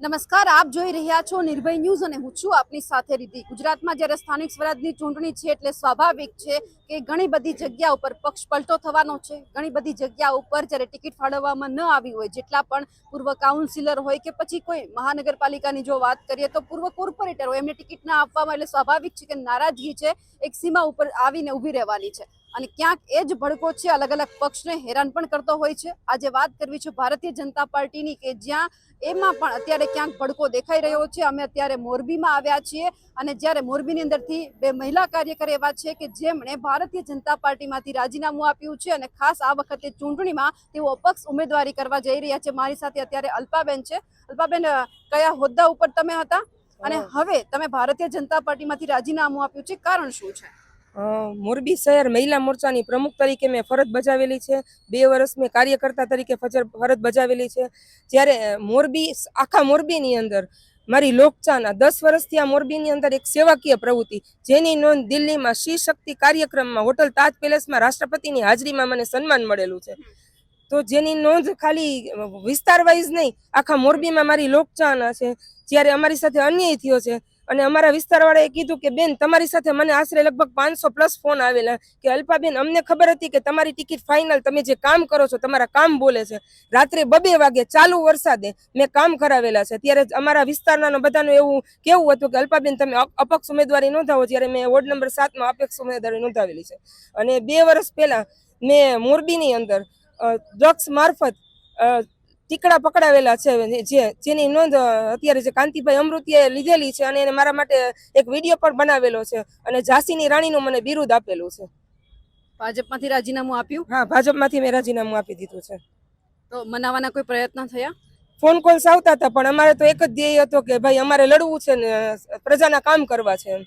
નમસ્કાર, આપ જોઈ રહ્યા છો નિર્ભય ન્યૂઝ અને હું છું આપની સાથે રીતિ। ગુજરાતમાં જ્યારે સ્થાનિક સ્વરાજની ચૂંટણી છે એટલે સ્વાભાવિક છે કે ઘણી બધી જગ્યા ઉપર પક્ષ પલટો થવાનો છે। ઘણી બધી જગ્યા ઉપર જ્યારે ટિકિટ ફાળવવામાં ન આવી હોય, જેટલા પણ પૂર્વ કાઉન્સિલર હોય કે પછી કોઈ મહાનગરપાલિકાની જો વાત કરીએ તો પૂર્વ કોર્પોરેટર હોય, એમને ટિકિટ ના આપવામાં એટલે સ્વાભાવિક છે કે નારાજગી છે એક સીમા ઉપર આવીને ઊભી રહેવાની છે અને ક્યાંક એ જ ભડકો છે અલગ અલગ પક્ષને હેરાન પણ કરતો હોય છે। આજે વાત કરવી છે ભારતીય જનતા પાર્ટીની કે જ્યાં એમાં પણ અત્યારે ક્યાંક ભડકો દેખાઈ રહ્યો છે। અમે અત્યારે મોરબીમાં આવ્યા છીએ અને જ્યારે મોરબીની અંદરથી બે મહિલા કાર્યકર એવા છે કે જેમણે ભારતીય જનતા પાર્ટીમાંથી રાજીનામું આપ્યું છે અને ખાસ આ વખતે ચૂંટણીમાં તેઓ અપક્ષ ઉમેદવારી કરવા જઈ રહ્યા છે। મારી સાથે અત્યારે અલ્પાબેન છે। અલ્પાબેન, કયા હોદ્દા ઉપર તમે હતા અને હવે તમે ભારતીય જનતા પાર્ટીમાંથી રાજીનામું આપ્યું છે, કારણ શું છે? મોરબી શહેર મહિલા મોરચાની પ્રમુખ તરીકે મેં ફરજ બજાવેલી છે। 2 વર્ષ મેં કાર્યકર્તા તરીકે ફરજ બજાવેલી છે। જ્યારે મોરબી આખા મોરબીની અંદર મારી લોકચાના 10 વર્ષથી આ મોરબીની અંદર એક સેવાકીય પ્રવૃત્તિ, જેની નોંધ દિલ્હીમાં શ્રી શક્તિ કાર્યક્રમમાં હોટલ તાજ પેલેસમાં રાષ્ટ્રપતિની હાજરીમાં મને સન્માન મળેલું છે। તો જેની નોંધ ખાલી વિસ્તાર વાઇઝ નહીં, આખા મોરબીમાં મારી લોકચાહના છે। જ્યારે અમારી સાથે અન્યાય થયો છે અને અમારા વિસ્તારવાળાએ કીધું કે બેન, તમારી સાથે મને આશરે લગભગ 500+ ફોન આવેલા કે અલ્પાબેન, અમને ખબર હતી કે તમારી ટિકિટ ફાઇનલ, તમે જે કામ કરો છો તમારા કામ બોલે છે। રાત્રે 2-2 વાગે ચાલુ વરસાદે મેં કામ કરાવેલા છે। ત્યારે અમારા વિસ્તારના બધાનું એવું કેવું હતું કે અલ્પાબેન, તમે અપક્ષ ઉમેદવારી નોંધાવો। જ્યારે મેં વોર્ડ નંબર 7માં અપક્ષ ઉમેદવારી નોંધાવેલી છે અને 2 વર્ષ પહેલા મેં મોરબીની અંદર ડ્રગ્સ મારફત ટીકડા પકડાવેલા છે, જેની નોંધ અત્યારે જે કાંતિભાઈ અમૃતિયાએ લીધેલી છે અને એને મારા માટે એક વિડીયો પણ બનાવેલો છે અને ઝાંસીની રાણીનું મને બિરુદ આપેલું છે। ભાજપમાંથી રાજીનામું આપ્યું? હા, ભાજપમાંથી મેં રાજીનામું આપી દીધું છે। તો મનાવવાના કોઈ પ્રયત્ન થયા? ફોન કોલ્સ આવતા હતા, પણ અમારે તો એક જ ધ્યેય હતો કે ભાઈ, અમારે લડવું છે ને પ્રજાના કામ કરવા છે।